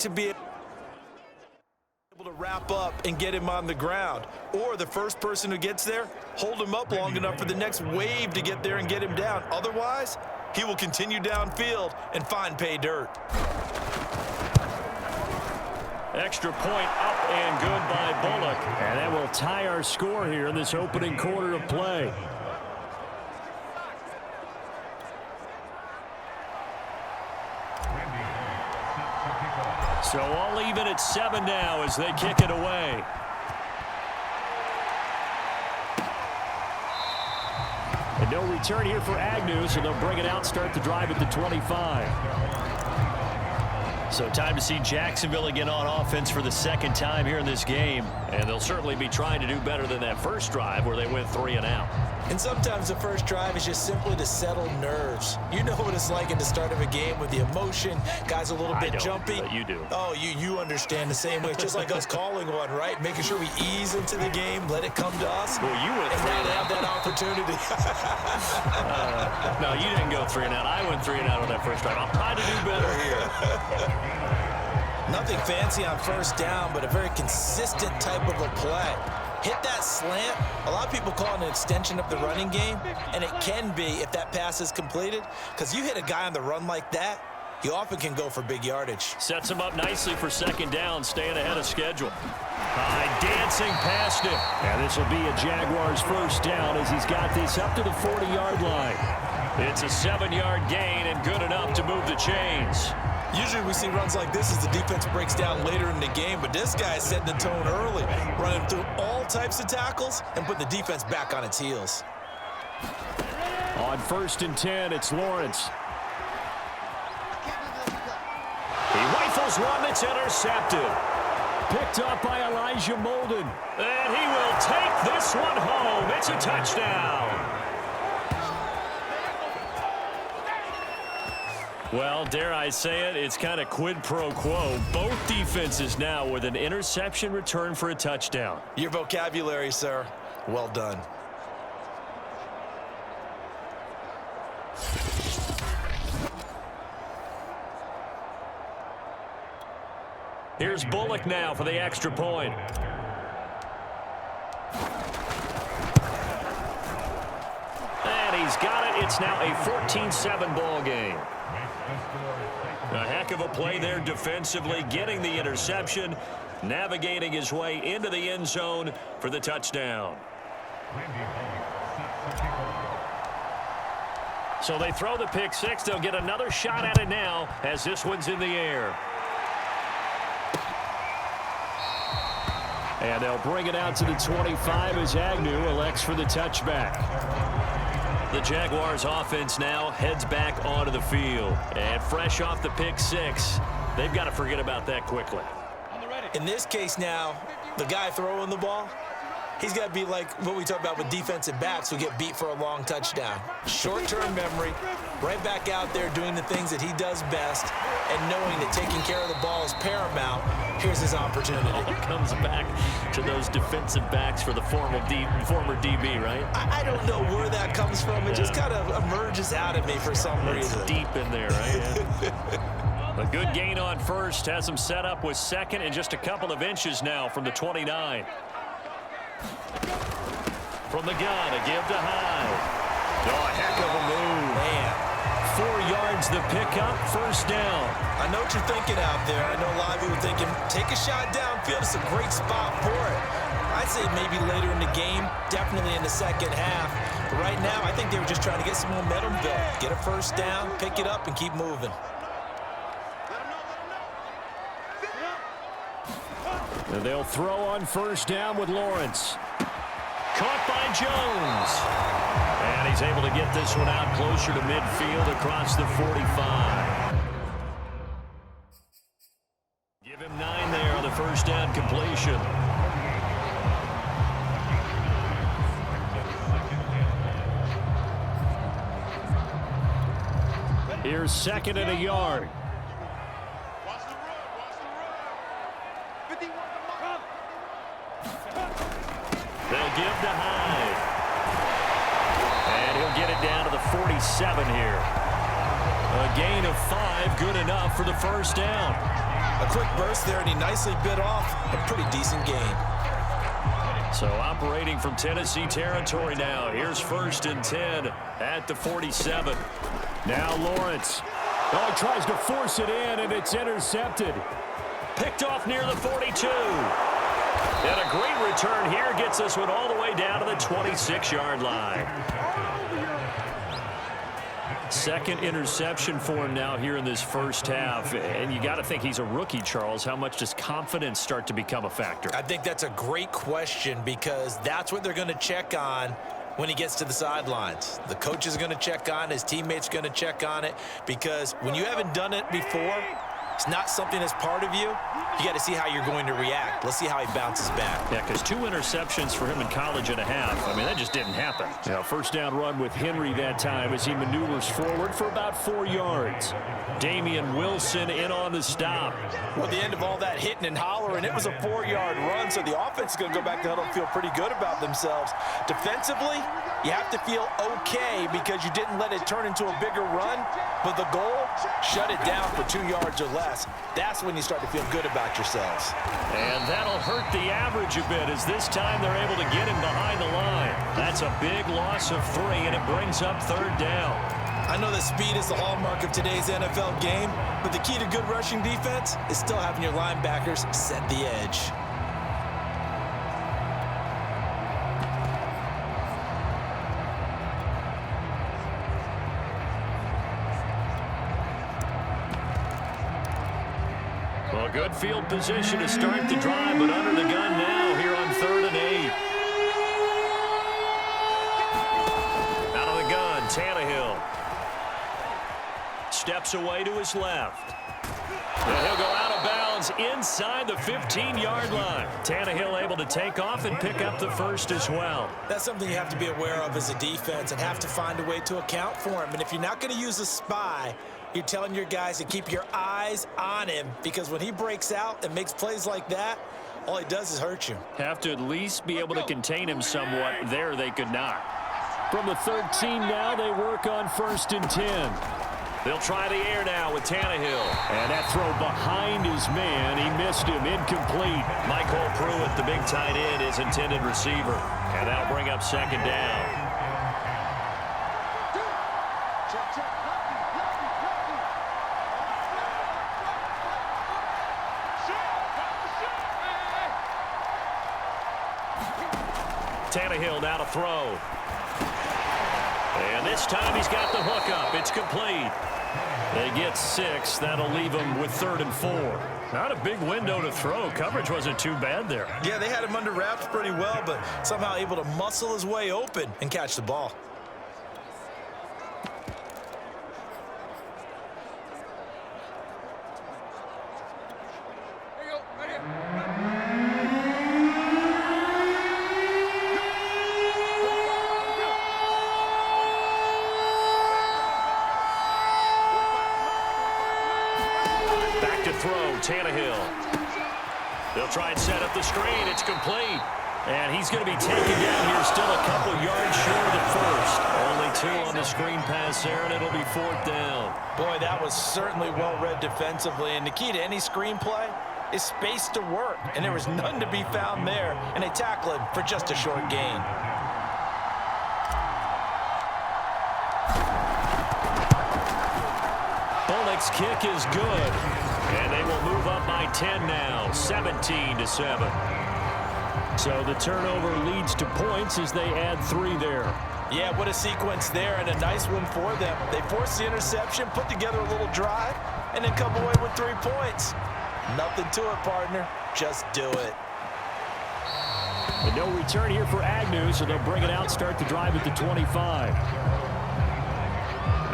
to be able to wrap up and get him on the ground. Or the first person who gets there, hold him up long enough for the next wave to get there and get him down. Otherwise, he will continue downfield and find pay dirt. Extra point up and good by Bullock. And that will tie our score here in this opening quarter of play. So all even at 7 now as they kick it away. And no return here for Agnew, so they'll bring it out, start the drive at the 25. So time to see Jacksonville again on offense for the second time here in this game. And they'll certainly be trying to do better than that first drive where they went 3 and out. And sometimes the first drive is just simply to settle nerves. You know what it's like at the start of a game with the emotion. Guys a little bit jumpy. But you do. Oh, you understand the same way. It's just like us calling one, right? Making sure we ease into the game, let it come to us. Well, you went and 3 now and they out. have that opportunity. No, you didn't go 3 and out. I went 3 and out on that first drive. I'll try to do better here. Nothing fancy on first down, but a very consistent type of a play. Hit that slant. A lot of people call it an extension of the running game, and it can be if that pass is completed, because you hit a guy on the run like that, you often can go for big yardage. Sets him up nicely for second down, staying ahead of schedule. Dancing past him. And this will be a Jaguars first down as he's got this up to the 40-yard line. It's a 7-yard gain and good enough to move the chains. Usually we see runs like this as the defense breaks down later in the game, but this guy is setting the tone early, running through all types of tackles and putting the defense back on its heels. On 1st and 10, it's Lawrence. He rifles one that's intercepted. Picked up by Elijah Molden. And he will take this one home. It's a touchdown. Well, dare I say it, it's kind of quid pro quo. Both defenses now with an interception return for a touchdown. Your vocabulary, sir. Well done. Here's Bullock now for the extra point. And he's got it. It's now a 14-7 ball game. A heck of a play there defensively, getting the interception, navigating his way into the end zone for the touchdown. So they throw the pick six. They'll get another shot at it now as this one's in the air. And they'll bring it out to the 25 as Agnew elects for the touchback. The Jaguars offense now heads back onto the field. And fresh off the pick six, they've got to forget about that quickly. In this case now, the guy throwing the ball, he's got to be like what we talk about with defensive backs who get beat for a long touchdown. Short-term memory, right back out there doing the things that he does best, and knowing that taking care of the ball is paramount. Here's his opportunity. It comes back to those defensive backs for the former DB, right? I don't know where that comes from. It just kind of emerges out of me for some reason. It's deep in there, right? A good gain on first. Has him set up with second and just a couple of inches now from the 29. From the gun, a give to Hyde. Oh, a heck of a move. Man. 4 yards the pickup, first down. I know what you're thinking out there. I know a lot of you are thinking, take a shot downfield. It's a great spot for it. I'd say maybe later in the game, definitely in the second half. But right now, I think they were just trying to get some momentum built. Get a first down, pick it up, and keep moving. And they'll throw on first down with Lawrence. Caught by Jones. And he's able to get this one out closer to midfield across the 45. Give him 9 there on the first down completion. Here's second and a yard. They'll give to Hyde. And he'll get it down to the 47 here. A gain of 5, good enough for the first down. A quick burst there, and he nicely bit off a pretty decent gain. So operating from Tennessee territory now. Here's 1st and 10 at the 47. Now Lawrence. Oh, he tries to force it in, and it's intercepted. Picked off near the 42. And a great return here gets this one all the way down to the 26-yard line. Second interception for him now here in this first half. And you got to think he's a rookie, Charles. How much does confidence start to become a factor? I think that's a great question because that's what they're going to check on when he gets to the sidelines. The coach is going to check on, his teammates are going to check on it, because when you haven't done it before, it's not something that's part of you. You got to see how you're going to react. Let's see how he bounces back. Yeah, because 2 interceptions for him in college and a half. I mean, that just didn't happen. Now, first down run with Henry that time as he maneuvers forward for about 4 yards. Damian Wilson in on the stop. Well, at the end of all that hitting and hollering, it was a 4-yard run, so the offense is going to go back to huddle and feel pretty good about themselves. Defensively, you have to feel okay because you didn't let it turn into a bigger run, but the goal, shut it down for 2 yards or less. That's when you start to feel good about yourselves. And that'll hurt the average a bit as this time they're able to get him behind the line. That's a big loss of 3, and it brings up 3rd down. I know that speed is the hallmark of today's NFL game, but the key to good rushing defense is still having your linebackers set the edge. Well, good field position to start the drive, but under the gun now here on 3rd and 8. Out of the gun, Tannehill. Steps away to his left. And he'll go out of bounds inside the 15-yard line. Tannehill able to take off and pick up the first as well. That's something you have to be aware of as a defense and have to find a way to account for him. And if you're not going to use a spy, you're telling your guys to keep your eyes on him, because when he breaks out and makes plays like that, all he does is hurt you. Have to at least be able to contain him somewhat. There they could not. From the 13 now, they work on 1st and 10. They'll try the air now with Tannehill. And that throw behind his man. He missed him. Incomplete. Michael Pruitt, the big tight end, is intended receiver. And that'll bring up 2nd down. Tannehill now to throw. And this time he's got the hook up. It's complete. They get 6. That'll leave them with 3rd and 4. Not a big window to throw. Coverage wasn't too bad there. Yeah, they had him under wraps pretty well, but somehow able to muscle his way open and catch the ball. Tannehill. They'll try and set up the screen. It's complete. And he's going to be taken down here, still a couple yards short of the first. Only 2 on the screen pass there, and it'll be 4th down. Boy, that was certainly well-read defensively. And the key to any screenplay is space to work. And there was none to be found there. And they tackle him for just a short gain. Bullock's kick is good. And they will move up by 10 now, 17-7. So the turnover leads to points as they add 3 there. Yeah, what a sequence there, and a nice one for them. They forced the interception, put together a little drive, and then come away with 3 points. Nothing to it, partner. Just do it. And no return here for Agnew, so they'll bring it out, start the drive at the 25.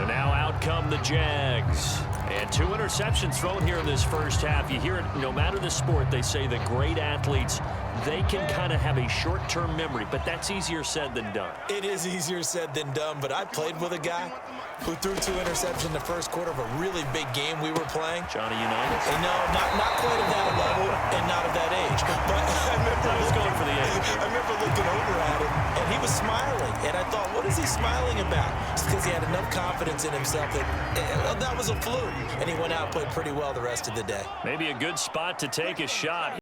And now out come the Jags. And 2 interceptions thrown here in this first half. You hear it, no matter the sport, they say that great athletes, they can kind of have a short-term memory, but that's easier said than done. It is easier said than done, but I played with a guy who threw 2 interceptions in the first quarter of a really big game we were playing. Johnny Unitas? And no, not quite at that level and not at that age. But I was going for the age. I remember looking over at him, and he was smiling. And I thought, what is he smiling about? It's because he had enough confidence in himself that, well, that was a fluke. And he went out and played pretty well the rest of the day. Maybe a good spot to take a shot.